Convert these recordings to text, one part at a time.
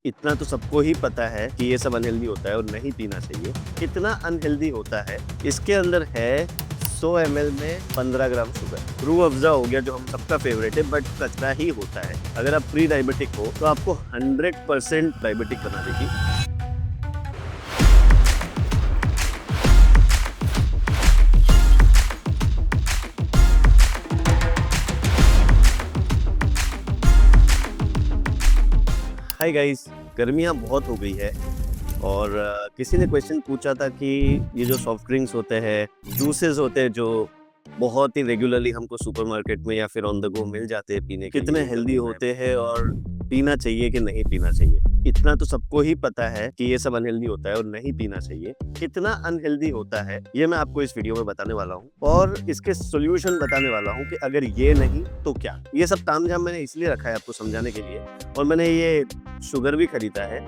इतना तो सबको ही पता है कि ये सब अनहेल्दी होता है और नहीं पीना चाहिए। कितना अनहेल्दी होता है, इसके अंदर है 100 ml में 15 ग्राम शुगर। रूह अफ़ज़ा हो गया जो हम सबका फेवरेट है, बट कचरा ही होता है। अगर आप प्री डायबिटिक हो तो आपको 100% डायबिटिक बना देगी। हाय गाइस, गर्मियाँ बहुत हो गई है और किसी ने क्वेश्चन पूछा था कि ये जो सॉफ्ट ड्रिंक्स होते हैं, जूसेस होते हैं जो बहुत ही रेगुलरली हमको सुपरमार्केट में या फिर ऑन द गो मिल जाते हैं पीने के लिए, कितने हेल्दी होते हैं और पीना चाहिए कि नहीं पीना चाहिए। इतना तो सबको ही पता है कि ये सब अनहेल्दी होता है और नहीं पीना चाहिए। कितना अनहेल्दी होता है ये मैं आपको इस वीडियो में बताने वाला हूँ और इसके सॉल्यूशन बताने वाला हूँ कि अगर ये नहीं तो क्या। ये सब तामझाम मैंने इसलिए रखा है आपको समझाने के लिए, और मैंने ये शुगर भी खरीदा है।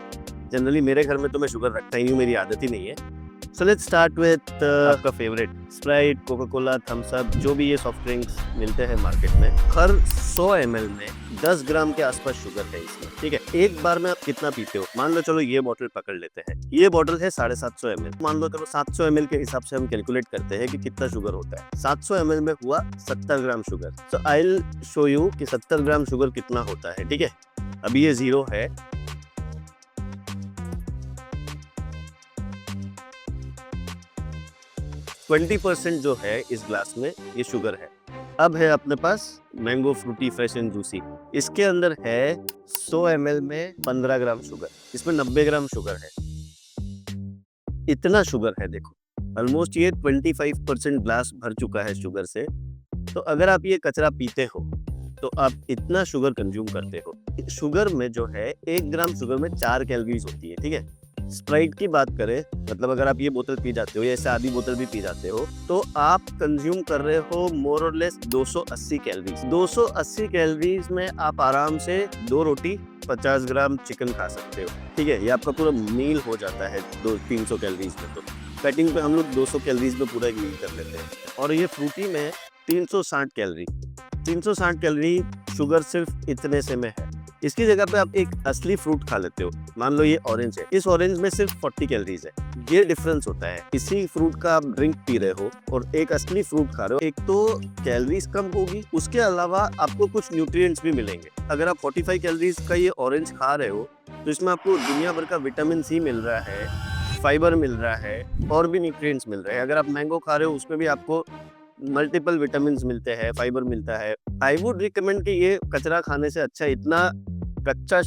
जनरली मेरे घर में तो मैं शुगर रखता ही नहीं हूँ, मेरी आदत ही नहीं है। सो लेट्स स्टार्ट विद आपका favourite Sprite, Coca Cola, Thums Up, जो भी ये सॉफ्ट ड्रिंक्स मिलते हैं मार्केट में। हर 100 ml में 10 ग्राम के आसपास शुगर है इसमें, ठीक है। एक बार में आप कितना पीते हो? मान लो चलो ये बोतल पकड़ लेते हैं, ये बोतल है 750 ml। मान लो चलो 700 ml के हिसाब से हम कैलकुलेट करते हैं कि कितना शुगर होता है। 700 ml में हुआ 70 gram sugar. So I will show you कि 70 ग्राम शुगर कितना होता है, ठीक है। अभी ये 0 है, 20% जो है इस ग्लास में ये शुगर है। अब है अपने पास mango Frooti fresh and juicy, इसके अंदर है 100 ml में 15 ग्राम शुगर, इसमें 90 ग्राम शुगर है। इतना शुगर है, देखो ऑलमोस्ट ये 25% ग्लास भर चुका है शुगर से। तो अगर आप ये कचरा पीते हो तो आप इतना शुगर कंज्यूम करते हो। शुगर में जो है 1 ग्राम शुगर में 4 कैलोरीज होती है, ठीक है। स्प्राइट की बात करें, मतलब अगर आप ये बोतल पी जाते हो या ऐसे आधी बोतल भी पी जाते हो तो आप कंज्यूम कर रहे हो मोर और लेस 280 कैलोरीज। 280 कैलोरीज में आप आराम से 2 रोटी 50 ग्राम चिकन खा सकते हो, ठीक है। ये आपका पूरा मील हो जाता है 300 कैलोरीज में। तो कटिंग पे हम लोग 200 कैलोरीज में पूरा एक मील कर लेते हैं। और ये फ्रूटी में 360 कैलोरी, 360 कैलोरी शुगर सिर्फ इतने से में है। इसकी जगह पे आप एक असली फ्रूट खा लेते हो, मान लो ये ऑरेंज है, इस ऑरेंज में सिर्फ 40 कैलोरीज है। ये डिफरेंस होता है। इसी फ्रूट का आप ड्रिंक पी रहे हो और एक असली फ्रूट खा रहे हो, एक तो कैलोरीज कम होगी, उसके अलावा आपको कुछ न्यूट्रिएंट्स भी मिलेंगे। अगर आप 45 कैलोरीज का ये ऑरेंज खा रहे हो तो इसमें आपको दुनिया भर का विटामिन सी मिल रहा है, फाइबर मिल रहा है और भी न्यूट्रिएंट्स मिल रहे हैं। अगर आप मैंगो खा रहे हो उसमें भी आपको मल्टीपल विटामिन मिलते हैं, फाइबर मिलता है। आई वुड रिकमेंड कि ये कचरा खाने से अच्छा, इतना कच्चा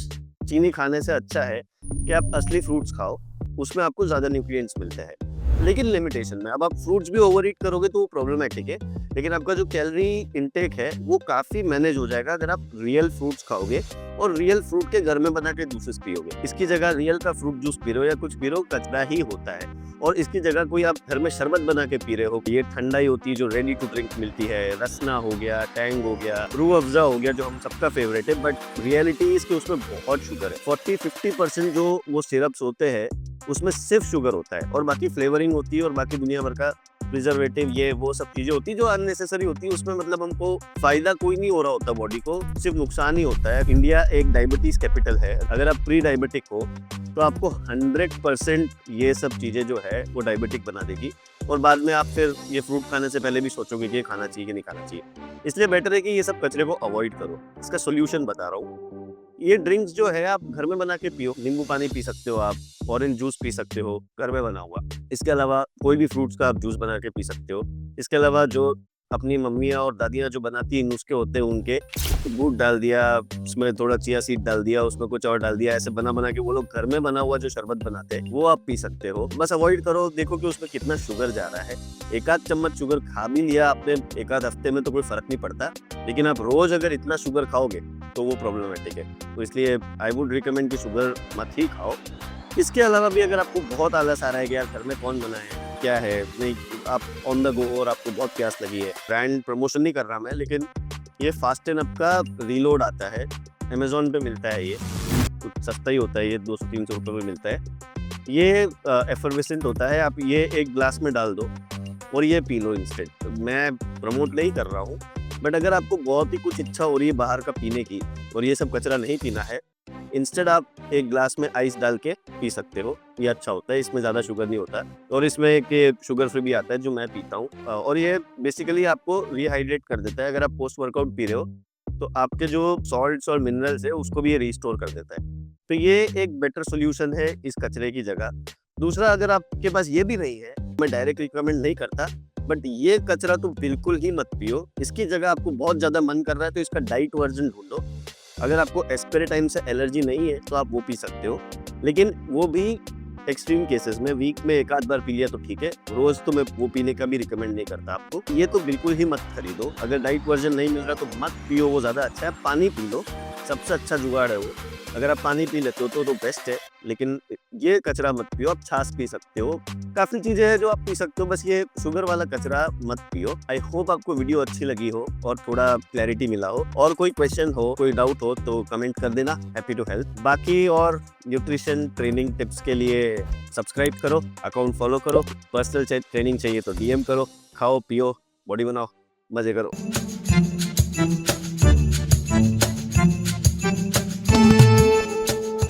चीनी खाने से अच्छा है कि आप असली फ्रूट्स खाओ, उसमें आपको ज़्यादा न्यूट्रिएंट्स मिलते हैं, लेकिन लिमिटेशन में। अब आप फ्रूट्स भी ओवर ईट करोगे तो वो प्रॉब्लमेटिक है, लेकिन आपका जो कैलोरी इनटेक है वो काफ़ी मैनेज हो जाएगा अगर आप रियल फ्रूट्स खाओगे और रियल फ्रूट के घर में बना के जूसेस पियोगे। इसकी जगह रियल का फ्रूट जूस पी रहे हो या कुछ पी रहे हो, कचरा ही होता है। और इसकी जगह कोई आप घर में शरबत बना के पी रहे हो, ये ठंडाई होती है जो रेडी टू ड्रिंक मिलती है, रसना हो गया, टैंग हो गया, रूह अफ़ज़ा हो गया जो हम सबका फेवरेट है, बट रियलिटी इसकी उसमें बहुत शुगर है। 40-50% जो वो सिरप्स होते हैं उसमें सिर्फ शुगर होता है और बाकी फ्लेवरिंग होती है और बाकी दुनिया भर का प्रिजर्वेटिव, ये वो सब चीजें होती है जो अननेसेसरी होती है। उसमें मतलब हमको फायदा कोई नहीं हो रहा होता बॉडी को, सिर्फ नुकसान ही होता है। इंडिया एक डायबिटीज कैपिटल है। अगर आप प्री डायबिटिक हो तो आपको 100% ये सब चीजें जो है वो डायबिटिक बना देगी और बाद में आप फिर ये फ्रूट खाने से पहले भी सोचोगे कि ये खाना चाहिए कि नहीं खाना चाहिए। इसलिए बेटर है कि ये सब कचरे को अवॉइड करो। इसका सोल्यूशन बता रहा हूँ। ये ड्रिंक्स जो है आप घर में बना के पियो, नींबू पानी पी सकते हो, आप ऑरेंज जूस पी सकते हो घर में बना हुआ। इसके अलावा कोई भी फ्रूट्स का आप जूस बना के पी सकते हो। इसके अलावा जो अपनी मम्मियाँ और दादियाँ जो बनाती हैं नुस्खे होते हैं उनके, दूध डाल दिया, उसमें थोड़ा चिया सीड डाल दिया, उसमें कुछ और डाल दिया, ऐसे बना बना के वो लोग घर में बना हुआ जो शरबत बनाते हैं वो आप पी सकते हो। बस अवॉइड करो, देखो कि उसमें कितना शुगर जा रहा है। एक आध चम्मच शुगर खा भी लिया आपने एक आध हफ्ते में तो कोई फर्क नहीं पड़ता, लेकिन आप रोज अगर इतना शुगर खाओगे तो वो प्रॉब्लमेटिक है। तो इसलिए आई वुड रिकमेंड कि शुगर मत ही खाओ। इसके अलावा भी अगर आपको बहुत आलस आ रहा है कि यार घर में कौन बनाए, क्या है, नहीं आप ऑन द गो और आपको बहुत प्यास लगी है, ब्रांड प्रमोशन नहीं कर रहा मैं, लेकिन ये फास्ट एंड अप का रीलोड आता है, अमेज़न पे मिलता है। ये कुछ सस्ता ही होता है, ये 200-300 रुपये में मिलता है। ये एफर्वेसेंट होता है, आप ये एक ग्लास में डाल दो और ये पी लो इंस्टेंट। मैं प्रमोट नहीं कर रहा हूँ, बट अगर आपको बहुत ही कुछ इच्छा हो रही है बाहर का पीने की और ये सब कचरा नहीं पीना है इंस्टेड आप एक ग्लास में आइस डाल के पी सकते हो, ये अच्छा होता है, इसमें ज़्यादा शुगर नहीं होता और इसमें एक शुगर फ्री भी आता है जो मैं पीता हूँ और ये बेसिकली आपको रिहाइड्रेट कर देता है। अगर आप पोस्ट वर्कआउट पी रहे हो तो आपके जो सॉल्ट्स और मिनरल्स है उसको भी ये रिस्टोर कर देता है। तो ये एक बेटर सॉल्यूशन है इस कचरे की जगह। दूसरा, अगर आपके पास ये भी नहीं है, मैं डायरेक्ट रिकमेंड नहीं करता, बट ये कचरा तो बिल्कुल ही मत पियो। इसकी जगह आपको बहुत ज़्यादा मन कर रहा है तो इसका डाइट वर्जन ढूँढो। अगर आपको एस्पेरेटाइन से एलर्जी नहीं है तो आप वो पी सकते हो, लेकिन वो भी एक्सट्रीम केसेस में, वीक में एक आध बार पी लिया तो ठीक है। रोज तो मैं वो पीने का भी रिकमेंड नहीं करता आपको। ये तो बिल्कुल ही मत खरीदो। अगर डाइट वर्जन नहीं मिल रहा तो मत पियो, वो ज़्यादा अच्छा है। पानी पी लो, सबसे अच्छा जुगाड़ है वो। अगर आप पानी पी लेते हो तो बेस्ट है, लेकिन ये कचरा मत पियो। आप छाछ पी सकते हो, काफ़ी चीज़ें हैं जो आप पी सकते हो, बस ये शुगर वाला कचरा मत पियो। आई होप आपको वीडियो अच्छी लगी हो और थोड़ा क्लैरिटी मिला हो। और कोई क्वेश्चन हो, कोई डाउट हो तो कमेंट कर देना, हैप्पी टू हेल्प। बाकी और न्यूट्रिशन ट्रेनिंग टिप्स के लिए सब्सक्राइब करो, अकाउंट फॉलो करो, पर्सनल ट्रेनिंग चाहिए तो डीएम करो। खाओ पियो, बॉडी बनाओ, मजे करो।